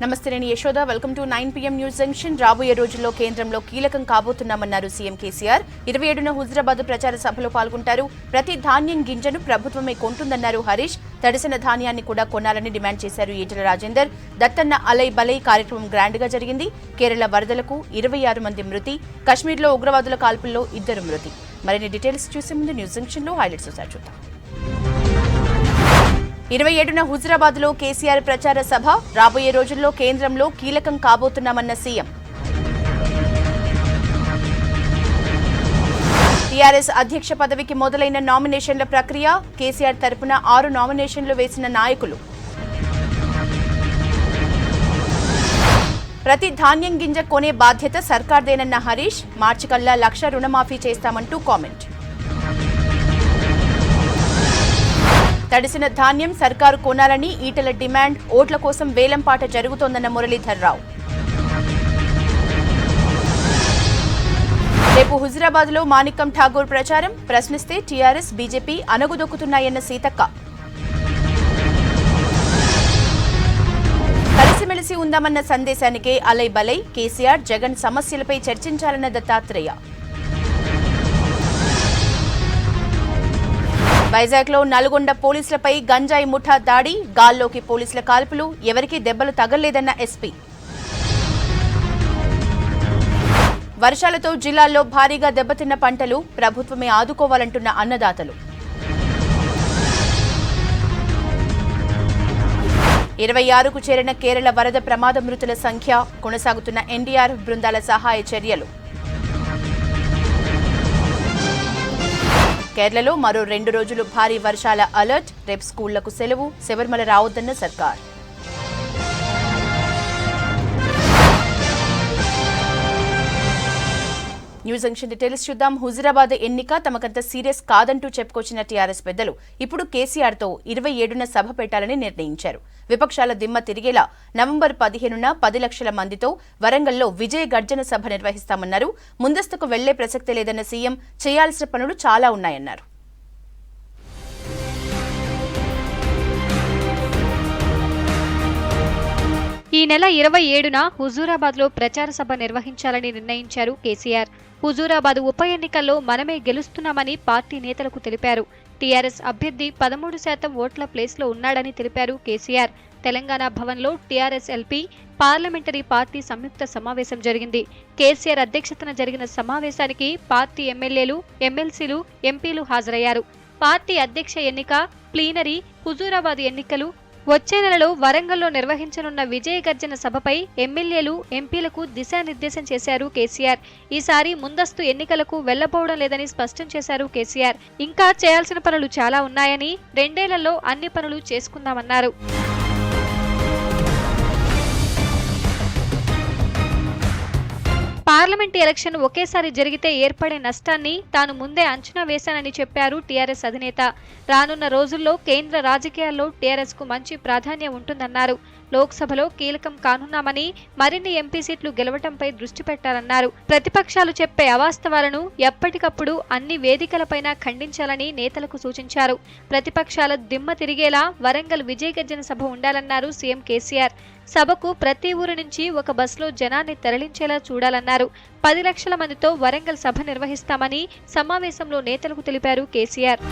నమస్తే, నేను Yashoda. Welcome to 9 PM news junction. రాబోయే రోజుల్లో కేంద్రంలో కీలకం కాబోతున్నామన్నారు సీఎం కేసీఆర్. 27న హుజురాబాద్ ప్రచార సభలో పాల్గొంటారు. ప్రతి ధాన్యం గింజను ప్రభుత్వమే కొంటుందన్నారు హరీష్. తడిసిన ధాన్యాన్ని కూడా కొనాలని డిమాండ్ చేశారు ఈటెల రాజేందర్. దత్తన్న అలై బలై కార్యక్రమం గ్రాండ్ గా జరిగింది. కేరళ వరదలకు 26 మంది మృతి, కశ్మీర్లో ఉగ్రవాదుల కాల్పుల్లో 2 మృతి. మరిన్ని డీటెయిల్స్ చూసే ముందు న్యూస్ జంక్షన్ లో హైలైట్స్ ఒకసారి చూద్దాం. 27న హుజురాబాద్లో కేసీఆర్ ప్రచార సభ. రాబోయే రోజుల్లో కేంద్రంలో కీలకం కాబోతున్నామన్న సీఎం. టీఆర్ఎస్ అధ్యక్ష పదవికి మొదలైన నామినేషన్ల ప్రక్రియ. కేసీఆర్ తరపున 6 నామినేషన్లు వేసిన నాయకులు. ప్రతి ధాన్యం గింజ కొనే బాధ్యత సర్కార్దేనన్న హరీష్. మార్చి కల్లా 1,00,000 రుణమాఫీ చేస్తామంటూ కామెంట్. తడిసిన ధాన్యం సర్కారు కొనాలని ఈటెల డిమాండ్. ఓట్ల కోసం వేలంపాట జరుగుతోందన్న మురళీధర్ రావు. రేపు హుజురాబాద్లో మాణిక్కం ఠాగూర్ ప్రచారం. ప్రశ్నిస్తే టీఆర్ఎస్ బీజేపీ అనగుదొక్కుతున్నాయన్న సీతక్క. కలిసిమెలిసి ఉందామన్న సందేశానికే అలై బలై. కేసీఆర్ జగన్ సమస్యలపై చర్చించాలన్న దత్తాత్రేయ. వైజాగ్లో నల్గొండ పోలీసులపై గంజాయి ముఠా దాడి. గాల్లోకి పోలీసుల కాల్పులు. ఎవరికీ దెబ్బలు తగల్లేదన్న ఎస్పీ. వర్షాలతో జిల్లాల్లో భారీగా దెబ్బతిన్న పంటలు. ప్రభుత్వమే ఆదుకోవాలంటున్న అన్నదాతలు. 26కు చేరిన కేరళ వరద ప్రమాద మృతుల సంఖ్య. కొనసాగుతున్న ఎన్డీఆర్ఎఫ్ బృందాల సహాయ చర్యలు. కేరళలో మరో 2 రోజులు భారీ వర్షాల అలర్ట్. రేపు స్కూళ్లకు సెలవు. శబరిమల రావద్దన్న సర్కార్. న్యూస్ జంక్షన్ డీటెయిల్స్ చూద్దాం. హుజురాబాద్ ఎన్నిక తమకంత సీరియస్ కాదంటూ చెప్పుకొచ్చిన టీఆర్ఎస్ పెద్దలు ఇప్పుడు కేసీఆర్తో 27న సభ పెట్టాలని నిర్ణయించారు. విపక్షాల దిమ్మ తిరిగేలా నవంబర్ 15న 10 లక్షల మందితో వరంగల్లో విజయ గర్జన సభ నిర్వహిస్తామన్నారు. ముందస్తుకు వెళ్లే ప్రసక్తే లేదన్న సీఎం. చేయాల్సిన పనులు చాలా ఉన్నాయన్నారు. ఈ నెల 27న హుజూరాబాద్లో ప్రచార సభ నిర్వహించాలని నిర్ణయించారు కేసీఆర్. హుజూరాబాద్ ఉప ఎన్నికల్లో మనమే గెలుస్తున్నామని పార్టీ నేతలకు తెలిపారు. టీఆర్ఎస్ అభ్యర్థి 13% ఓట్ల ప్లేస్లో ఉన్నాడని తెలిపారు కేసీఆర్. తెలంగాణ భవన్లో టీఆర్ఎస్ ఎల్పీ పార్లమెంటరీ పార్టీ సంయుక్త సమావేశం జరిగింది. కేసీఆర్ అధ్యక్షతన జరిగిన సమావేశానికి పార్టీ ఎమ్మెల్యేలు, ఎమ్మెల్సీలు, ఎంపీలు హాజరయ్యారు. పార్టీ అధ్యక్ష ఎన్నిక, ప్లీనరీ, హుజూరాబాద్ ఎన్నికలు, వచ్చే నెలలో వరంగల్లో నిర్వహించనున్న విజయ గర్జన సభపై ఎమ్మెల్యేలు, ఎంపీలకు దిశానిర్దేశం చేశారు కేసీఆర్. ఈసారి ముందస్తు ఎన్నికలకు వెళ్లబోవడం లేదని స్పష్టం చేశారు కేసీఆర్. ఇంకా చేయాల్సిన పనులు చాలా ఉన్నాయని, 2 ఏళ్లలో అన్ని పనులు చేసుకుందామన్నారు. పార్లమెంట్ ఎలక్షన్ ఒకేసారి జరిగితే ఏర్పడే నష్టాన్ని తాను ముందే అంచనా వేశానని చెప్పారు టీఆర్ఎస్ అధినేత. రానున్న రోజుల్లో కేంద్ర రాజకీయాల్లో టీఆర్ఎస్ కు మంచి ప్రాధాన్యం ఉంటుందన్నారు. లోక్సభలో కీలకం కానున్నామని, మరిన్ని ఎంపీ సీట్లు గెలవటంపై దృష్టి పెట్టాలన్నారు. ప్రతిపక్షాలు చెప్పే అవాస్తవాలను ఎప్పటికప్పుడు అన్ని వేదికలపైన ఖండించాలని నేతలకు సూచించారు. ప్రతిపక్షాల దిమ్మ తిరిగేలా వరంగల్ విజయ గర్జన సభ ఉండాలన్నారు సీఎం కేసీఆర్. సభకు ప్రతి ఊరు నుంచి ఒక బస్సులో జనాన్ని తరలించేలా చూడాలన్నారు. 10 లక్షల మందితో వరంగల్ సభ నిర్వహిస్తామని సమావేశంలో నేతలకు తెలిపారు కేసీఆర్.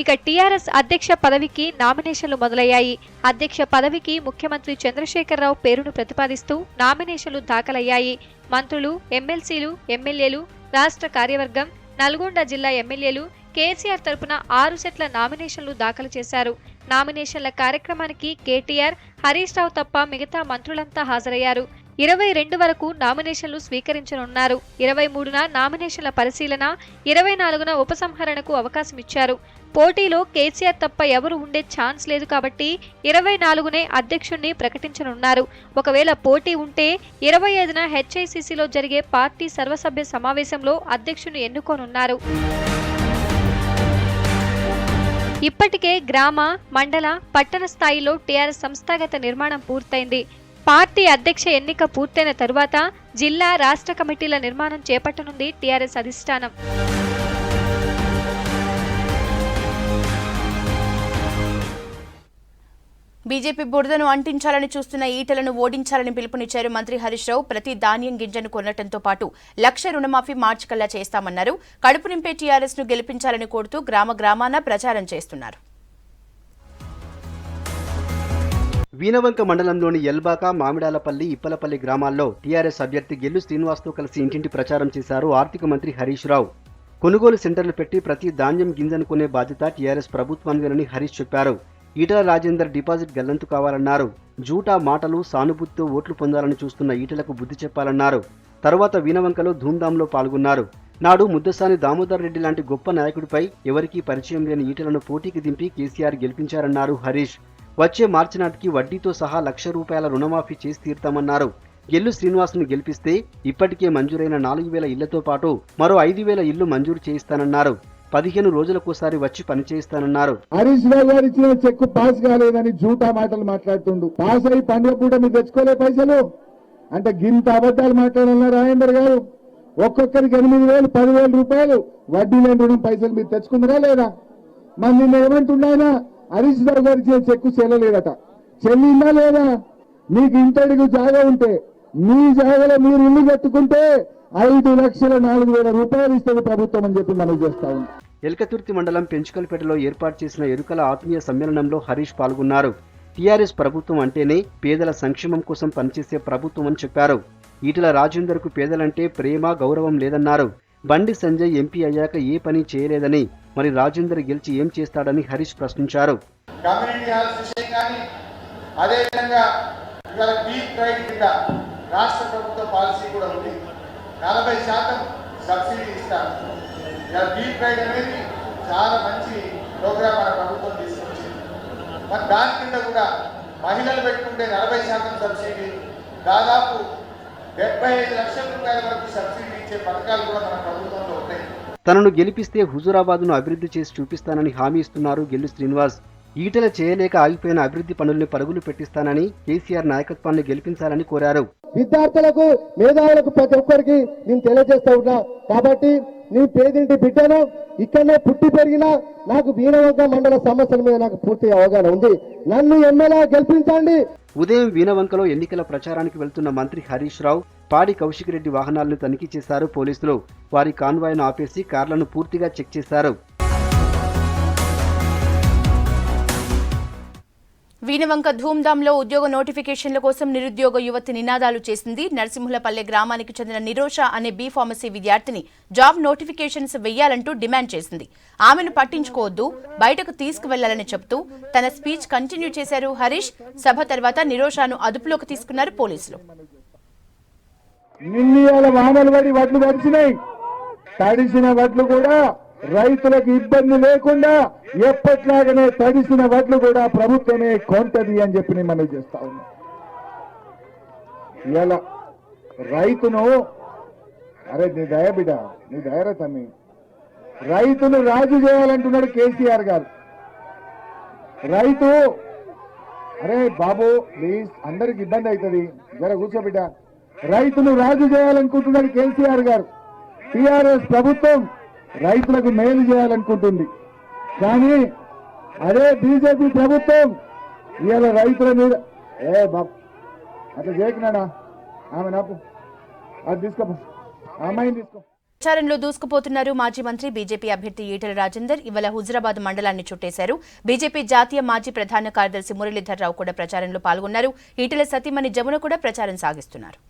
ఇక టీఆర్ఎస్ అధ్యక్ష పదవికి నామినేషన్లు మొదలయ్యాయి. అధ్యక్ష పదవికి ముఖ్యమంత్రి చంద్రశేఖరరావు పేరును ప్రతిపాదిస్తూ నామినేషన్లు దాఖలయ్యాయి. మంత్రులు, ఎమ్మెల్సీలు, ఎమ్మెల్యేలు, రాష్ట్ర కార్యవర్గం, నల్గొండ జిల్లా ఎమ్మెల్యేలు కేసీఆర్ తరపున 6 సెట్ల నామినేషన్లు దాఖలు చేశారు. నామినేషన్ల కార్యక్రమానికి కేటీఆర్, హరీష్ రావు తప్ప మిగతా మంత్రులంతా హాజరయ్యారు. 22 వరకు నామినేషన్లు స్వీకరించనున్నారు. 23న నామినేషన్ల పరిశీలన, 24న ఉపసంహరణకు అవకాశం ఇచ్చారు. పోటీలో కేసీఆర్ తప్ప ఎవరు ఉండే ఛాన్స్ లేదు కాబట్టి 24నే అధ్యక్షుణ్ణి ప్రకటించనున్నారు. ఒకవేళ పోటీ ఉంటే 25న హెచ్ఐసిసిలో జరిగే పార్టీ సర్వసభ్య సమావేశంలో అధ్యక్షుణ్ణి ఎన్నుకోనున్నారు. ఇప్పటికే గ్రామ, మండల, పట్టణ స్థాయిలో టీఆర్ఎస్ సంస్థాగత నిర్మాణం పూర్తయింది. పార్టీ అధ్యక్ష ఎన్నిక పూర్తయిన తరువాత జిల్లా, రాష్ట్ర కమిటీల నిర్మాణం చేపట్టనుంది టీఆర్ఎస్ అధిష్టానం. బీజేపీ బురదను అంటించాలని చూస్తున్న ఈటలను ఓడించాలని పిలుపునిచ్చారు మంత్రి హరీష్ రావు. ప్రతి ధాన్యం గింజను కొనడంతో పాటు 1,00,000 రుణమాఫీ మార్చికల్లా చేస్తామన్నారు. కడుపు నింపే టీఆర్ఎస్ ను గెలిపించాలని కోరుతూ గ్రామాన ప్రచారం చేస్తున్నారు. వీనవంక మండలంలోని ఎల్బాక, మామిడాలపల్లి, ఇప్పలపల్లి గ్రామాల్లో టీఆర్ఎస్ అభ్యర్థి గెల్లు శ్రీనివాస్తో కలిసి ఇంటింటి ప్రచారం చేశారు ఆర్థిక మంత్రి హరీష్ రావు. కొనుగోలు సెంటర్లు పెట్టి ప్రతి ధాన్యం గింజను కొనే బాధ్యత టీఆర్ఎస్ ప్రభుత్వానిదేనని హరీష్ చెప్పారు. ఈటల రాజేందర్ డిపాజిట్ గల్లంతు కావాలన్నారు. జూటా మాటలు, సానుభూతితో ఓట్లు పొందాలని చూస్తున్న ఈటలకు బుద్ధి చెప్పాలన్నారు. తరువాత వీనవంకలో ధూమ్ధాంలో పాల్గొన్నారు. నాడు ముద్దసాని దామోదర్ రెడ్డి లాంటి గొప్ప నాయకుడిపై ఎవరికీ పరిచయం లేని ఈటలను పోటీకి దింపి కేసీఆర్ గెలిపించారన్నారు హరీష్. వచ్చే మార్చి నాటికి వడ్డీతో సహా 1,00,000 రూపాయల రుణమాఫీ చేసి తీరుతామన్నారు. గెల్లు శ్రీనివాస్ను గెలిపిస్తే ఇప్పటికే మంజూరైన 4,000 ఇళ్లతో పాటు మరో 5,000 ఇళ్లు మంజూరు చేయిస్తానన్నారు. 15 రోజులకోసారి వచ్చి పనిచేయిస్తానన్నారు. హరీష్ రావు గారు ఇచ్చిన చెక్కు పాస్ కాలేదని జూటా మాటలు మాట్లాడుతుండు. పాస్ అయి పండుగ పూట మీరు తెచ్చుకోలే పైసలు అంటే గింత అబద్ధాలు మాట్లాడాలన్నారు రాజేందర్ గారు. ఒక్కొక్కరికి 8,000, 10,000 రూపాయలు వడ్డీ లేని రుణం పైసలు మీరు తెచ్చుకున్నారా లేదా? మరి నిన్న ఏమంటున్నాయన హరీష్ రావు గారు ఇచ్చిన చెక్కు చెల్లలేదట. చెల్లిందా లేదా? మీకు ఇంటడికి జాగా ఉంటే మీ జాగాలో మీరు ఇల్లు కట్టుకుంటే 5,04,000 రూపాయలు ఇస్తుంది ప్రభుత్వం అని చెప్పి మనం చేస్తా ఉన్నాం. ఎల్కతుర్తి మండలం పెంచుకల్పేటలో ఏర్పాటు చేసిన ఎరుకల ఆత్మీయ సమ్మేళనంలో హరీష్ పాల్గొన్నారు. టీఆర్ఎస్ ప్రభుత్వం అంటేనే పేదల సంక్షేమం కోసం పనిచేసే ప్రభుత్వం అని చెప్పారు. ఈటల రాజేందర్కు పేదలంటే ప్రేమ, గౌరవం లేదన్నారు. బండి సంజయ్ ఎంపీ అయ్యాక ఏ పని చేయలేదని, మరి రాజేందర్ గెలిచి ఏం చేస్తాడని హరీష్ ప్రశ్నించారు. కమ్యూనిటీ హాల్స్ విషయం కానీ అదేవిధంగా ఇవాళ బీఫ్ రైట్ కింద రాష్ట్ర ప్రభుత్వ పాలసీ కూడా ఉంది. 40% సబ్సిడీ ఇస్తారు. ఇలా బీఫ్ రైట్ అనేది చాలా మంచి ప్రోగ్రామ్ మన ప్రభుత్వం తీసుకొచ్చింది. మరి దాని కింద కూడా మహిళలు పెట్టుకుంటే 40% సబ్సిడీ, దాదాపు 75 లక్షల రూపాయల వరకు సబ్సిడీ ఇచ్చే పథకాలు కూడా మన ప్రభుత్వంలో ఉన్నాయి. తనను గెలిపిస్తే హుజూరాబాద్ను అభివృద్ధి చేసి చూపిస్తానని హామీ ఇస్తున్నారు గెల్లు శ్రీనివాస్. ఈటల చేయలేక ఆగిపోయిన అభివృద్ధి పనుల్ని పరుగులు పెట్టిస్తానని, కేసీఆర్ నాయకత్వాన్ని గెలిపించాలని కోరారు. విద్యార్థులకు, మేధావులకు ప్రతి ఒక్కరికి నేను తెలియజేస్తా ఉన్నా. కాబట్టి నేను పేదింటి బిడ్డను, ఇక్కడనే పుట్టి పెరిగినా నాకు వీనవంక మండల సమస్యల మీద నాకు పూర్తి అవగాహన ఉంది. నన్ను ఎమ్మెల్యే గెలిపించండి. ఉదయం వీనవంకలో ఎన్నికల ప్రచారానికి వెళ్తున్న మంత్రి హరీష్ రావు, పాడి కౌశిక్ రెడ్డి వాహనాలను తనిఖీ చేశారు పోలీసులు. వారి కాన్వాయ్ను ఆపేసి కార్లను పూర్తిగా చెక్ చేశారు. వీనవంక ధూమ్ధాంలో ఉద్యోగ నోటిఫికేషన్ల కోసం నిరుద్యోగ యువతి నినాదాలు చేసింది. నరసింహులపల్లె గ్రామానికి చెందిన నిరోష అనే బీ ఫార్మసీ విద్యార్థిని జాబ్ నోటిఫికేషన్స్ వెయ్యాలంటూ డిమాండ్ చేసింది. ఆమెను పట్టించుకోవద్దు, బయటకు తీసుకువెళ్లాలని చెప్తూ తన స్పీచ్ కంటిన్యూ చేశారు హరీష్. సభ తర్వాత నిరోషాను అదుపులోకి తీసుకున్నారు పోలీసులు. నిన్నీయాల వానలు పడి వడ్లు తడిసినాయి. తడిసిన వడ్లు కూడా రైతులకు ఇబ్బంది లేకుండా ఎప్పట్లాగానే తడిసిన వడ్లు కూడా ప్రభుత్వమే కొంటది అని చెప్పి నేను మనం చేస్తా ఉన్నా. ఇలా రైతును, అరే నీ దయ బిడ్డ, నీ దయరా తమ్మి, రైతును రాజు చేయాలంటున్నాడు కేసీఆర్ గారు. రైతు, అరే బాబు ప్లీజ్, అందరికి ఇబ్బంది అవుతుంది, జర కూర్చో బిడ్డ. రైతును రాజు చేయాలనుకుంటున్నాడు కేసీఆర్ గారు. టీఆర్ఎస్ ప్రభుత్వం రైతులకు మేలు చేయాలనుకుంటుంది. కానీ అదే బీజేపీ ప్రభుత్వం ఇవాళ రైతుల మీద బాబు అట్లా చేయకున్నాడా, ఆమె నాపు అది తీసుకో, అమ్మాయిని తీసుకో. ప్రచారంలో దూసుకుపోతున్నారు మాజీ మంత్రి బీజేపీ అభ్యర్థి ఈటల రాజేందర్. ఇవాళ హుజురాబాద్ మండలాన్ని చుట్టేశారు. బీజేపీ జాతీయ మాజీ ప్రధాన కార్యదర్శి మురళీధర్ రావు కూడా ప్రచారంలో పాల్గొన్నారు. ఈటల సతీమణి జమున కూడా ప్రచారం సాగిస్తున్నారు.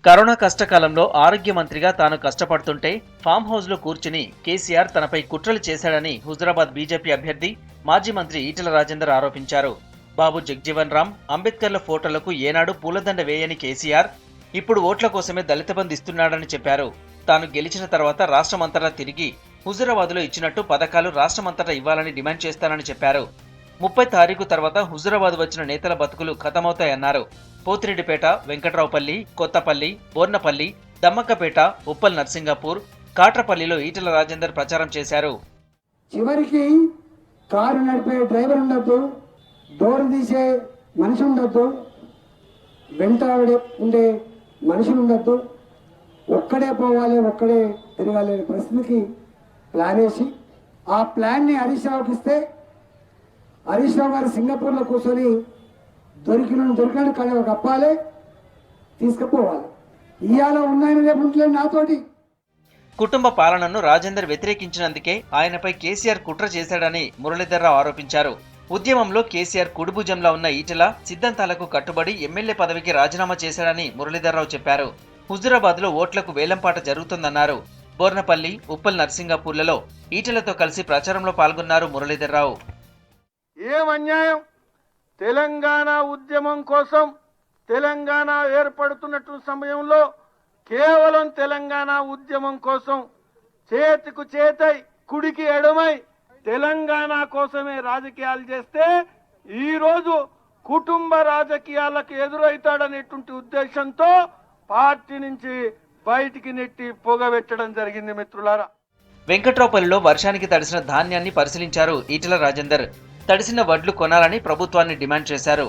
కరోనా కష్టకాలంలో ఆరోగ్య మంత్రిగా తాను కష్టపడుతుంటే ఫామ్ హౌస్ లో కూర్చుని కేసీఆర్ తనపై కుట్రలు చేశాడని హుజురాబాద్ బీజేపీ అభ్యర్థి మాజీ మంత్రి ఈటల రాజేందర్ ఆరోపించారు. బాబు జగ్జీవన్ రామ్, అంబేద్కర్ల ఫోటోలకు ఏనాడు పూలదండ వేయని కేసీఆర్ ఇప్పుడు ఓట్ల కోసమే దళిత బంధు ఇస్తున్నాడని చెప్పారు. తాను గెలిచిన తర్వాత రాష్ట్రమంతటా తిరిగి హుజురాబాద్లో ఇచ్చినట్టు పథకాలు రాష్ట్రమంతటా ఇవ్వాలని డిమాండ్ చేస్తానని చెప్పారు. 30 తారీఖు తర్వాత హుజురాబాద్ వచ్చిన నేతల బతుకులు ఖతమవుతాయన్నారు. పోతిరెడ్డిపేట, వెంకట్రావుపల్లి, కొత్తపల్లి, బోర్నపల్లి, దమ్మక్కపేట, ఉప్పల్ నర్సింగాపూర్, కాట్రపల్లిలో ఈటల రాజేందర్ ప్రచారం చేశారు. చివరికి కారు నడిపే డ్రైవర్ ఉండొద్దు, డోర్ తీసే మనిషి ఉండొద్దు, వెంట ఉండే మనుషులు ఉండొద్దు, ఒక్కడే పోవాలి, ఒక్కడే తిరగాలి అనే పరిస్థితికి ప్లాన్ వేసి ఆ ప్లాన్ని హరీష్ రావుకి ఇస్తే హరీష్ రావు గారు సింగపూర్లో కూర్చొని దొరికిన కళ కప్పాలి, తీసుకుపోవాలి. ఇవాళ ఉన్నాయని రేపు ఉంటలేదు నాతోటి. కుటుంబ పాలనను రాజేందర్ వ్యతిరేకించినందుకే ఆయనపై కేసీఆర్ కుట్ర చేశాడని మురళీధర్రావు ఆరోపించారు. ఉద్యమంలో కేసీఆర్ కుడిభుజంలో ఉన్న ఈటెల సిద్ధాంతాలకు కట్టుబడి ఎమ్మెల్యే పదవికి రాజీనామా చేశాడని మురళీధర్రావు చెప్పారు. హుజూరాబాద్లో ఓట్లకు వేలంపాట జరుగుతుందన్నారు. బోర్నపల్లి, ఉప్పల్ నర్సింగాపూర్లలో ఈటెలతో కలిసి ప్రచారంలో పాల్గొన్నారు మురళీధర్రావు. ఏం అన్యాయం! తెలంగాణ ఉద్యమం కోసం తెలంగాణ ఏర్పడుతున్నట్టు సమయంలో కేవలం తెలంగాణ ఉద్యమం కోసం చేతికు చేతై కుడికి ఎడమై తెలంగాణ కోసమే రాజకీయాలు చేస్తే ఈరోజు కుటుంబ రాజకీయాలకు ఎదురవుతాడనేటువంటి ఉద్దేశంతో పార్టీ నుంచి బయటికి నెట్టి పొగబెట్టడం జరిగింది. మిత్రులారా, వెంకట్రావుపల్లిలో వర్షానికి తడిసిన ధాన్యాన్ని పరిశీలించారు ఈటెల రాజేందర్. తడిసిన వడ్లు కొనాలని ప్రభుత్వాన్ని డిమాండ్ చేశారు.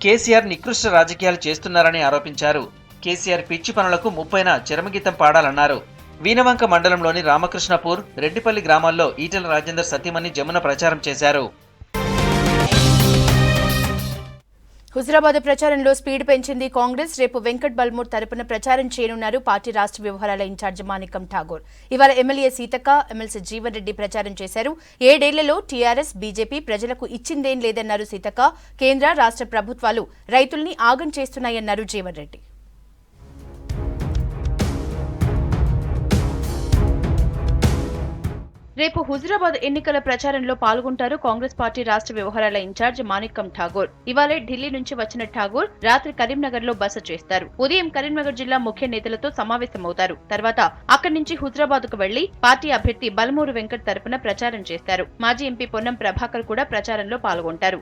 కేసీఆర్ నికృష్ట రాజకీయాలు చేస్తున్నారని ఆరోపించారు. కేసీఆర్ పిచ్చి పనులకు ముప్పైన చరమగీతం పాడాలన్నారు. వీనవంక మండలంలోని రామకృష్ణపూర్, రెడ్డిపల్లి గ్రామాల్లో ఈటెల రాజేందర్ సతీమణి జమున ప్రచారం చేశారు. హుజూరాబాద్ ప్రచారంలో స్పీడ్ పెంచింది కాంగ్రెస్. రేపు వెంకట్ బల్మూర్ తరపున ప్రచారం చేయనున్నారు పార్టీ రాష్ట్ర వ్యవహారాల ఇన్ఛార్జి మాణికం ఠాగూర్. ఇవాళ ఎమ్మెల్యే సీతక్క, ఎమ్మెల్సీ జీవన్ రెడ్డి ప్రచారం చేశారు. 7 ఏళ్లలో టీఆర్ఎస్, బీజేపీ ప్రజలకు ఇచ్చిందేం లేదన్నారు సీతక్క. కేంద్ర, రాష్ట్ర ప్రభుత్వాలు రైతుల్ని ఆగం చేస్తున్నాయన్నారు జీవన్ రెడ్డి. రేపు హుజూరాబాద్ ఎన్నికల ప్రచారంలో పాల్గొంటారు కాంగ్రెస్ పార్టీ రాష్ట్ర వ్యవహారాల ఇన్ఛార్జ్ మాణిక్కం ఠాగూర్. ఇవాళే ఢిల్లీ నుంచి వచ్చిన ఠాగూర్ రాత్రి కరీంనగర్ లో బస చేస్తారు. ఉదయం కరీంనగర్ జిల్లా ముఖ్య నేతలతో సమావేశమవుతారు. తర్వాత అక్కడి నుంచి హుజూరాబాద్ కు వెళ్లి పార్టీ అభ్యర్థి బల్మూరు వెంకట్ తరపున ప్రచారం చేస్తారు. మాజీ ఎంపీ పొన్నం ప్రభాకర్ కూడా ప్రచారంలో పాల్గొంటారు.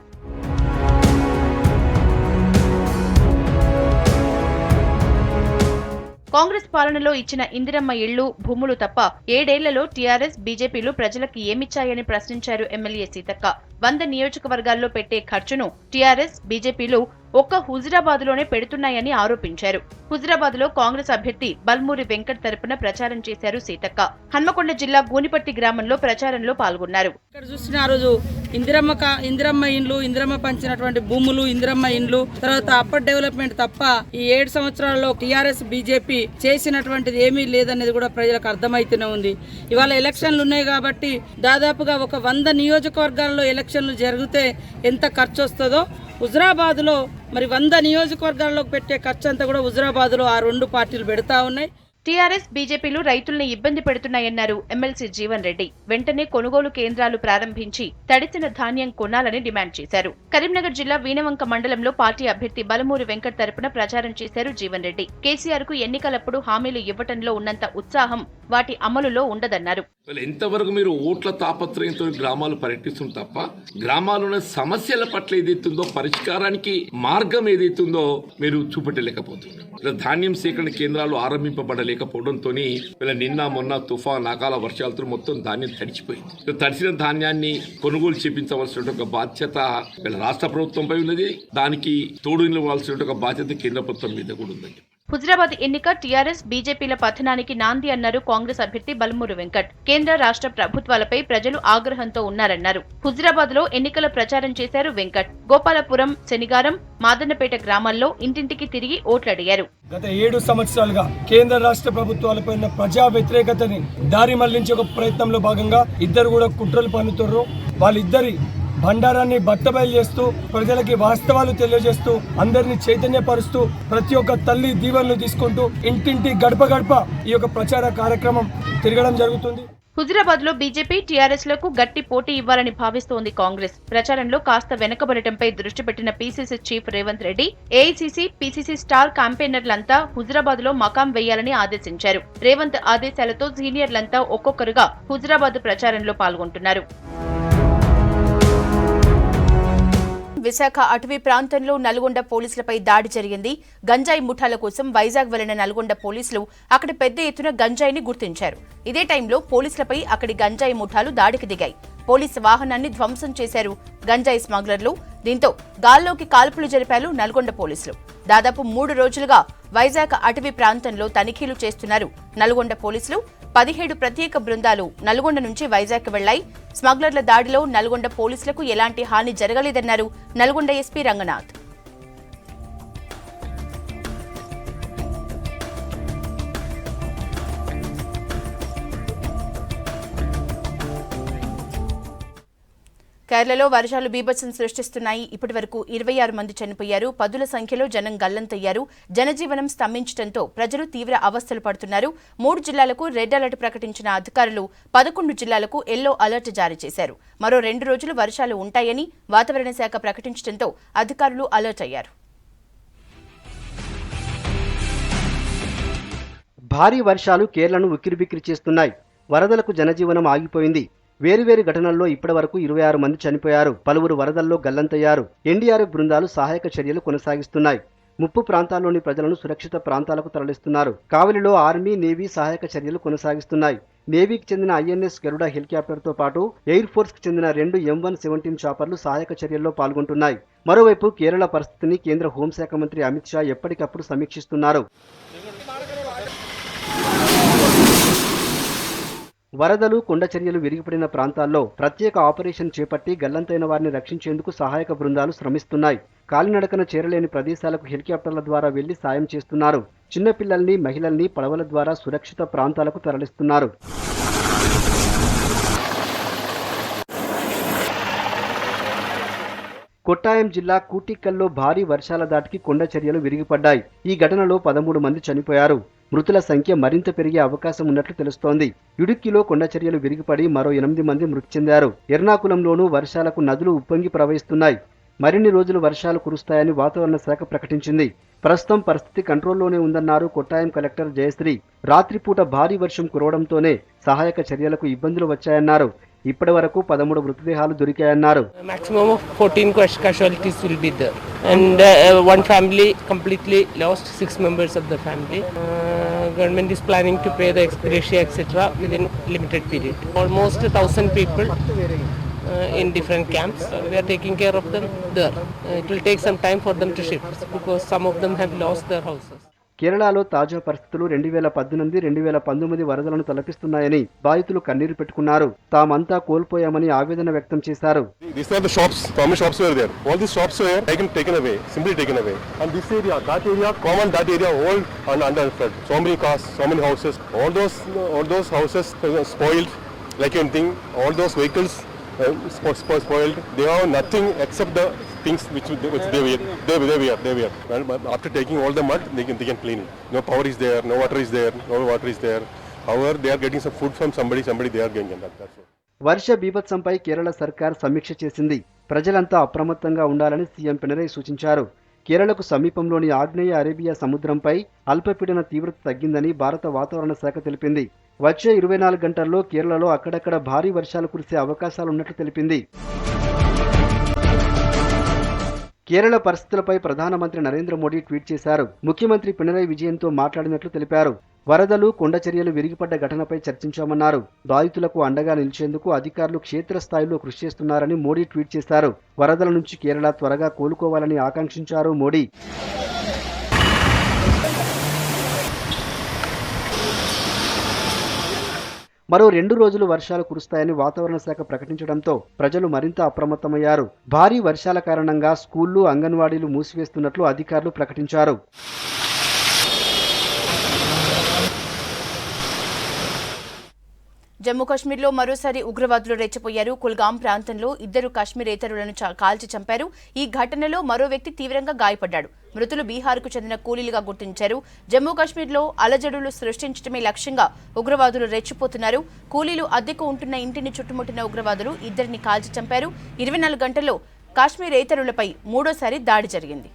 కాంగ్రెస్ పాలనలో ఇచ్చిన ఇందిరమ్మ ఇళ్లు, భూములు తప్ప 7 ఏళ్లలో టీఆర్ఎస్, బీజేపీలు ప్రజలకు ఏమిచ్చాయని ప్రశ్నించారు ఎమ్మెల్యే సీతక్క. 100 నియోజకవర్గాల్లో పెట్టే ఖర్చును టీఆర్ఎస్, బీజేపీలు ఒక్క హుజూరాబాద్ లోనే పెడుతున్నాయని ఆరోపించారు. హుజూరాబాద్ లో కాంగ్రెస్ అభ్యర్థి బల్మూరి వెంకట్ తరపున ప్రచారం చేశారు సీతక్క. హన్మకొండ జిల్లా గూనిపట్టి గ్రామంలో ప్రచారంలో పాల్గొన్నారు. ఇక్కడ చూసిన ఆ రోజు ఇందిరమ్మ ఇండ్లు, ఇందిరమ్మ పంచినటువంటి భూములు, ఇందిరమ్మ ఇండ్లు, తర్వాత అప్పర్ డెవలప్మెంట్ తప్ప ఈ 7 సంవత్సరాల్లో టీఆర్ఎస్, బీజేపీ చేసినటువంటిది ఏమీ లేదనేది కూడా ప్రజలకు అర్థమైతేనే ఉంది. ఇవాళ ఎలక్షన్లు ఉన్నాయి కాబట్టి దాదాపుగా ఒక 100 నియోజకవర్గాల్లో ఎలక్షన్లు జరిగితే ఎంత ఖర్చు వస్తుందో హుజూరాబాద్ లో మరి 100 నియోజకవర్గాల్లోకి పెట్టే ఖర్చు అంతా కూడా హుజూరాబాద్ లో ఆ 2 పార్టీలు పెడతా ఉన్నాయి. టీఆర్ఎస్, బీజేపీలు రైతుల్ని ఇబ్బంది పెడుతున్నాయన్నారు ఎమ్మెల్సీ జీవన్ రెడ్డి. వెంటనే కొనుగోలు కేంద్రాలు ప్రారంభించి తడిసిన ధాన్యం కొనాలని డిమాండ్ చేశారు. కరీంనగర్ జిల్లా వీనవంక మండలంలో పార్టీ అభ్యర్థి బలమూరి వెంకట్ తరపున ప్రచారం చేశారు జీవన్ రెడ్డి. కేసీఆర్ కు ఎన్నికలప్పుడు హామీలు ఇవ్వటంలో ఉన్నంత ఉత్సాహం వాటి అమలులో ఉండదన్నారు. ఎంతవరకు మీరు ఓట్ల తాపత్రయంతో గ్రామాలు పర్యటిస్తుంది తప్ప గ్రామాల్లోని సమస్యల పట్ల ఏదైతుందో పరిష్కారానికి మార్గం ఏదైతుందో మీరు చూపెట్టలేకపోతున్నారు. ధాన్యం సేకరణ కేంద్రాలు ఆరంభింపబడలేకపోవడంతో నిన్న మొన్న తుఫాన్, అకాల వర్షాలతో మొత్తం ధాన్యం తడిచిపోయింది. తడిసిన ధాన్యాన్ని కొనుగోలు చేపించవలసిన ఒక బాధ్యత రాష్ట్ర ప్రభుత్వంపై ఉన్నది. దానికి తోడు నిలవాల్సిన ఒక బాధ్యత కేంద్ర ప్రభుత్వం మీద కూడా ఉందని. హుజూరాబాద్ ఎన్నిక టీఆర్ఎస్, బీజేపీల పతనానికి నాంది అన్నారు కాంగ్రెస్ అభ్యర్థి బల్మూరు వెంకట్. కేంద్ర, రాష్ట్ర ప్రభుత్వాలపై ప్రజలు ఆగ్రహంతో ఉన్నారన్నారు. హుజూరాబాద్ లో ఎన్నికల ప్రచారం చేశారు వెంకట్. గోపాలపురం, శనిగారం, మాదన్నపేట గ్రామాల్లో ఇంటింటికి తిరిగి ఓట్లడిగారు. గత 7 సంవత్సరాలుగా కేంద్ర, రాష్ట్ర ప్రభుత్వాలపై ఉన్న ప్రజా వ్యతిరేకతని దారి మళ్లించే ఒక ప్రయత్నంలో భాగంగా ఇద్దరు కూడా కుట్రలు పన్నుతున్నారు. వాళ్ళిద్దరి బండారాన్ని బట్టబయలు చేస్తూ ప్రజలకి వాస్తవాలు తెలియజేస్తూ అందరినీ చైతన్యపరుస్తూ ప్రతి ఒక్క తల్లి దీవెనలు తీసుకుంటూ ఇంటింటి గడప గడప ఈ యొక్క ప్రచార కార్యక్రమం తిరగడం జరుగుతుంది. హుజూరాబాద్ లో బీజేపీ, టీఆర్ఎస్ లకు గట్టి పోటీ ఇవ్వాలని భావిస్తోంది కాంగ్రెస్. ప్రచారంలో కాస్త వెనకబడటంపై దృష్టి పెట్టిన PCC chief Revanth Reddy AICC, PCC star క్యాంపెయినర్లంతా హుజూరాబాద్ లో మకాం వేయాలని ఆదేశించారు. రేవంత్ ఆదేశాలతో సీనియర్లంతా ఒక్కొక్కరుగా హుజూరాబాద్ ప్రచారంలో పాల్గొంటున్నారు. విశాఖ అటవీ ప్రాంతంలో నల్గొండ పోలీసులపై దాడి జరిగింది. గంజాయి ముఠాల కోసం వైజాగ్ వెళ్లిన నల్గొండ పోలీసులు అక్కడ పెద్ద ఎత్తున గంజాయిని గుర్తించారు. ఇదే టైంలో పోలీసులపై అక్కడి గంజాయి ముఠాలు దాడికి దిగాయి. పోలీసు వాహనాన్ని ధ్వంసం చేశారు గంజాయి స్మగ్లర్లు. దీంతో గాల్లోకి కాల్పులు జరిపారు నల్గొండ పోలీసులు. దాదాపు 3 రోజులుగా వైజాగ్ అటవీ ప్రాంతంలో తనిఖీలు చేస్తున్నారు నల్గొండ పోలీసులు. 17 ప్రత్యేక బృందాలు నల్గొండ నుంచి వైజాగ్ వెళ్లాయి. స్మగ్లర్ల దాడిలో నల్గొండ పోలీసులకు ఎలాంటి హాని జరగలేదన్నారు నల్గొండ ఎస్పీ రంగనాథ్. కేరళలో వర్షాలు బీభత్సం సృష్టిస్తున్నాయి. ఇప్పటి వరకు 26 మంది చనిపోయారు. పదుల సంఖ్యలో జనం గల్లంతయ్యారు. జనజీవనం స్తంభించడంతో ప్రజలు తీవ్ర అవస్థలు పడుతున్నారు. 3 జిల్లాలకు రెడ్ అలర్ట్ ప్రకటించిన అధికారులు 11 జిల్లాలకు ఎల్లో అలర్ట్ జారీ చేశారు. మరో 2 రోజులు వర్షాలు ఉంటాయని వాతావరణ శాఖ ప్రకటించడంతో అధికారులు అలర్ట్ అయ్యారు. భారీ వర్షాలు కేరళను ఉక్కిరిబిక్కిరి చేస్తున్నాయి. వరదలకు జనజీవనం ఆగిపోయింది. వేరువేరు ఘటనల్లో ఇప్పటివరకు 26 మంది చనిపోయారు. పలువురు వరదల్లో గల్లంతయ్యారు. ఎన్డీఆర్ఎఫ్ బృందాలు సహాయక చర్యలు కొనసాగిస్తున్నాయి. ముప్పు ప్రాంతాల్లోని ప్రజలను సురక్షిత ప్రాంతాలకు తరలిస్తున్నారు. కావలిలో ఆర్మీ, నేవీ సహాయక చర్యలు కొనసాగిస్తున్నాయి. నేవీకి చెందిన ఐఎన్ఎస్ గరుడ హెలికాప్టర్తో పాటు ఎయిర్ ఫోర్స్కి చెందిన 2 M117 చాపర్లు సహాయక చర్యల్లో పాల్గొంటున్నాయి. మరోవైపు కేరళ పరిస్థితిని కేంద్ర హోంశాఖ మంత్రి అమిత్ షా ఎప్పటికప్పుడు సమీక్షిస్తున్నారు. వరదలు, కొండ చర్యలు విరిగిపడిన ప్రాంతాల్లో ప్రత్యేక ఆపరేషన్ చేపట్టి గల్లంతైన వారిని రక్షించేందుకు సహాయక బృందాలు శ్రమిస్తున్నాయి. కాలినడకన చేరలేని ప్రదేశాలకు హెలికాప్టర్ల ద్వారా వెళ్లి సాయం చేస్తున్నారు. చిన్నపిల్లల్ని, మహిళల్ని పడవల ద్వారా సురక్షిత ప్రాంతాలకు తరలిస్తున్నారు. కొట్టాయం జిల్లా కూటిక్కల్లో భారీ వర్షాల దాటికి కొండ చర్యలు విరిగిపడ్డాయి. ఈ ఘటనలో 13 మంది చనిపోయారు. మృతుల సంఖ్య మరింత పెరిగే అవకాశం ఉన్నట్లు తెలుస్తోంది. ఇడుక్కిలో కొండ చర్యలు విరిగిపడి మరో 8 మంది మృతి చెందారు. ఎర్నాకులంలోనూ వర్షాలకు నదులు ఉప్పొంగి ప్రవహిస్తున్నాయి. మరిన్ని రోజులు వర్షాలు కురుస్తాయని వాతావరణ శాఖ ప్రకటించింది. ప్రస్తుతం పరిస్థితి కంట్రోల్లోనే ఉందన్నారు కొట్టాయం కలెక్టర్ జయశ్రీ. రాత్రిపూట భారీ వర్షం కురవడంతోనే సహాయక చర్యలకు ఇబ్బందులు వచ్చాయన్నారు. ఇప్పటి వరకు 13 మృతదేహాలు దొరికాయన్నారు. Maximum of 14 casualties will be there, and one family completely lost 6 members of the family. Government is planning to pay the ex-gratia etc. within limited period. Almost 1,000 people in different camps. We are taking care of them there. It will take some time for them to shift because some of them have lost their houses. కేరళలో తాజా పరిస్థితులు 2018-2019 వరదలను తలపిస్తున్నాయని బాధితులు కన్నీరు పెట్టుకున్నారు. తామంతా కోల్పోయామని ఆవేదన వ్యక్తం చేశారు. These are the shops, farmer shops were there. All these shops were taken away, simply taken away. And this area, that area, common that area, all under flood. So many cars, so many houses. All those houses spoiled like anything. All those vehicles spoiled. They have nothing except the things which they were. After taking all the mud, they can clean it. No power is there, no water is there. However, they are getting some food from somebody they are getting. That's all. వర్ష బీభత్సంపై కేరళ సర్కార్ సమీక్ష చేసింది. ప్రజలంతా అప్రమత్తంగా ఉండాలని CM Pinarayi సూచించారు. కేరళకు సమీపంలోని ఆగ్నేయ అరేబియా సముద్రంపై అల్పపీడన తీవ్రత తగ్గిందని భారత వాతావరణ శాఖ తెలిపింది. వచ్చే 24 గంటల్లో కేరళలో అక్కడక్కడ భారీ వర్షాలు కురిసే అవకాశాలున్నట్లు తెలిపింది. కేరళ పరిస్థితులపై ప్రధానమంత్రి నరేంద్ర మోడీ ట్వీట్ చేశారు. ముఖ్యమంత్రి పినరయి విజయన్తో మాట్లాడినట్లు తెలిపారు. వరదలు, కొండ చర్యలు విరిగిపడ్డ ఘటనపై చర్చించామన్నారు. బాధితులకు అండగా నిలిచేందుకు అధికారులు క్షేత్రస్థాయిలో కృషి చేస్తున్నారని మోడీ ట్వీట్ చేశారు. వరదల నుంచి కేరళ త్వరగా కోలుకోవాలని ఆకాంక్షించారు మోడీ. మరో 2 రోజులు వర్షాలు కురుస్తాయని వాతావరణ శాఖ ప్రకటించడంతో ప్రజలు మరింత అప్రమత్తమయ్యారు. భారీ వర్షాల కారణంగా స్కూళ్లు, అంగన్వాడీలు మూసివేస్తున్నట్లు అధికారులు ప్రకటించారు. జమ్మూ కాశ్మీర్లో మరోసారి ఉగ్రవాదులు రెచ్చిపోయారు. కుల్గాం ప్రాంతంలో 2 కాశ్మీరేతరులను కాల్చి చంపారు. ఈ ఘటనలో మరో వ్యక్తి తీవ్రంగా గాయపడ్డాడు. మృతులు బీహార్కు చెందిన కూలీలుగా గుర్తించారు. జమ్మూ కాశ్మీర్లో అలజడులు సృష్టించడమే లక్ష్యంగా ఉగ్రవాదులు రెచ్చిపోతున్నారు. కూలీలు అద్దెకు ఉంటున్న ఇంటిని చుట్టుముట్టిన ఉగ్రవాదులు 2ని కాల్చి చంపారు. 24 గంటల్లో కాశ్మీరేతరులపై 3వ దాడి జరిగింది.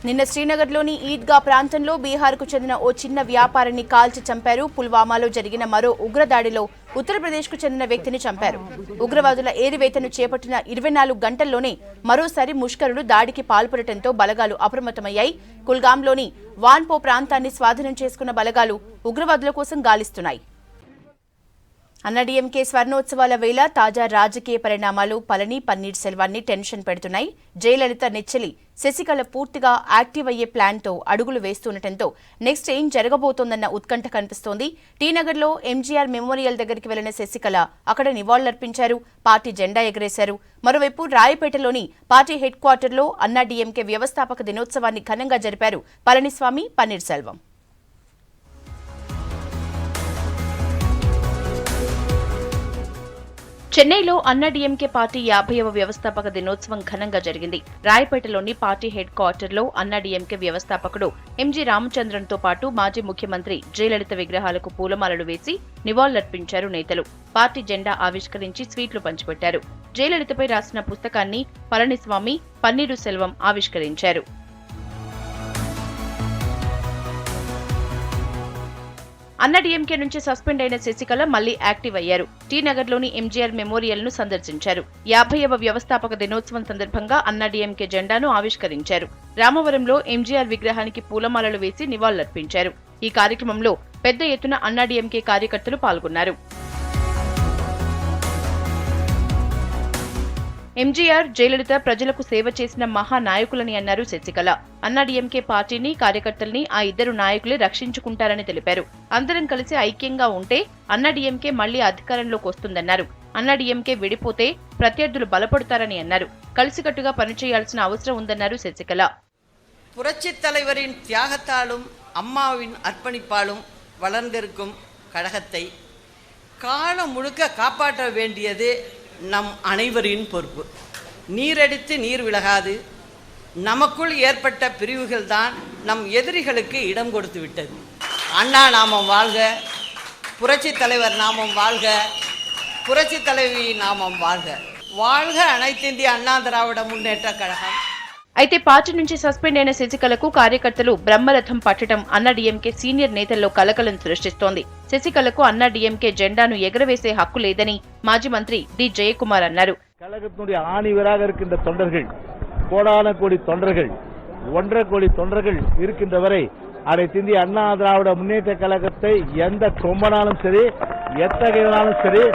నిన్న శ్రీనగర్లోని ఈద్గా ప్రాంతంలో బీహార్కు చెందిన ఓ చిన్న వ్యాపారిని కాల్చి చంపారు. పుల్వామాలో జరిగిన మరో ఉగ్రదాడిలో ఉత్తరప్రదేశ్కు చెందిన వ్యక్తిని చంపారు. ఉగ్రవాదుల ఏరివేతను చేపట్టిన 24 గంటల్లోనే మరోసారి ముష్కరులు దాడికి పాల్పడటంతో బలగాలు అప్రమత్తమయ్యాయి. కుల్గాంలోని వాన్పో ప్రాంతాన్ని స్వాధీనం చేసుకున్న బలగాలు ఉగ్రవాదుల కోసం గాలిస్తున్నాయి. అన్నాడీఎంకే స్వర్ణోత్సవాల వేళ తాజా రాజకీయ పరిణామాలు పళని పన్నీర్ సెల్వాన్ని టెన్షన్ పెడుతున్నాయి. జయలలిత నెచ్చెలి శశికళ పూర్తిగా యాక్టివ్ అయ్యే ప్లాన్తో అడుగులు వేస్తుండటంతో నెక్స్ట్ ఏం జరగబోతోందన్న ఉత్కంఠ కనిపిస్తోంది. టీనగర్లో ఎంజీఆర్ మెమోరియల్ దగ్గరికి వెళ్లిన శశికళ అక్కడ నివాళులర్పించారు, పార్టీ జెండా ఎగరేశారు. మరోవైపు రాయపేటలోని పార్టీ హెడ్ క్వార్టర్లో అన్నాడీఎంకే వ్యవస్థాపక దినోత్సవాన్ని ఘనంగా జరిపారు పళనిస్వామి, పన్నీర్ సెల్వం. చెన్నైలో అన్నాడీఎంకే పార్టీ 50వ వ్యవస్థాపక దినోత్సవం ఘనంగా జరిగింది. రాయపేటలోని పార్టీ హెడ్ క్వార్టర్లో అన్నాడీఎంకే వ్యవస్థాపకుడు ఎంజీ రామచంద్రన్తో పాటు మాజీ ముఖ్యమంత్రి జయలలిత విగ్రహాలకు పూలమాలలు వేసి నివాళులర్పించారు నేతలు. పార్టీ జెండా ఆవిష్కరించి స్వీట్లు పంచిపెట్టారు. జయలలితపై రాసిన పుస్తకాన్ని పళనిస్వామి, పన్నీరు సెల్వం ఆవిష్కరించారు. అన్నాడీఎంకే నుంచి సస్పెండ్ అయిన శశికళ మళ్లీ యాక్టివ్ అయ్యారు. టీనగర్లోని ఎంజీఆర్ మెమోరియల్ ను సందర్శించారు. 50వ వ్యవస్థాపక దినోత్సవం సందర్భంగా అన్నాడీఎంకే జెండాను ఆవిష్కరించారు. రామవరంలో ఎంజీఆర్ విగ్రహానికి పూలమాలలు వేసి నివాళులర్పించారు. ఈ కార్యక్రమంలో పెద్ద ఎత్తున అన్నాడీఎంకే కార్యకర్తలు పాల్గొన్నారు. ఎంజీఆర్, జయలలిత ప్రజలకు సేవ చేసిన మహానాయకులని అన్నారు శశికళ. అన్నాడీఎంకే పార్టీని, కార్యకర్తల్ని ఆ ఇద్దరు నాయకులే రక్షించుకుంటారని తెలిపారు. అందరం కలిసి ఐక్యంగా ఉంటే అన్నాడీఎంకే మళ్లీ అధికారంలోకి వస్తుందన్నారు. అన్నాడీఎంకే విడిపోతే ప్రత్యర్థులు బలపడతారని అన్నారు. కలిసికట్టుగా పనిచేయాల్సిన అవసరం ఉందన్నారు శశికళ. புரட்சித் தலைவரின் தியாகத்தாலும் அம்மாவின் அர்ப்பணிப்பாலும் வளர்ந்திருக்கும் கழகத்தை காலம் முழுக்க காப்பாற்ற வேண்டியது நம் அனைவரின் பொறுப்பு. நீரடித்து நீர் விலகாது. நமக்குள் ஏற்பட்ட பிரிவுகள் தான் நம் எதிரிகளுக்கு இடம் கொடுத்து விட்டது. அண்ணா நாமம் வாழ்க, புரட்சி தலைவர் நாமம் வாழ்க, புரட்சி தலைவி நாமம் வாழ்க. வாழ்க அனைத்திந்திய அண்ணா திராவிட முன்னேற்ற கழகம். అయితే పార్టీ నుంచి సస్పెండ్ అయిన శశికళకు కార్యకర్తలు బ్రహ్మరథం పట్టడం అన్నాడీఎంకే సీనియర్ నేతల్లో కలకలం సృష్టిస్తోంది. శశికళకు అన్నాడీఎంకే జెండాను ఎగరవేసే హక్కు లేదని మాజీ మంత్రి డి జయకుమార్ అన్నారు. கழகத்தினுடைய ஆணிவராக இருக்கின்ற தொண்டர்கள், கோடான கோடி தொண்டர்கள், 1.5 கோடி தொண்டர்கள் இருக்கின்ற வரை அனைத்திந்திய அண்ணா திராவிட முன்னேற்ற கழகத்தை எந்த கொம்பனாலும் சரி, எத்தகையனாலும் சரி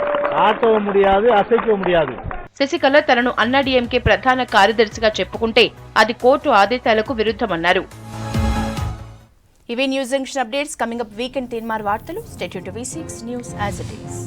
ஆட்டவும் முடியாது, அசைக்கவும் முடியாது. శశికళ తనను అన్నాడీఎంకే ప్రధాన కార్యదర్శిగా చెప్పుకుంటే అది కోర్టు ఆదేశాలకు విరుద్ధమన్నారు. ఇవే news junction updates. Coming up weekend Teenmaar వార్తలు. Stay tune to V6 news as it is.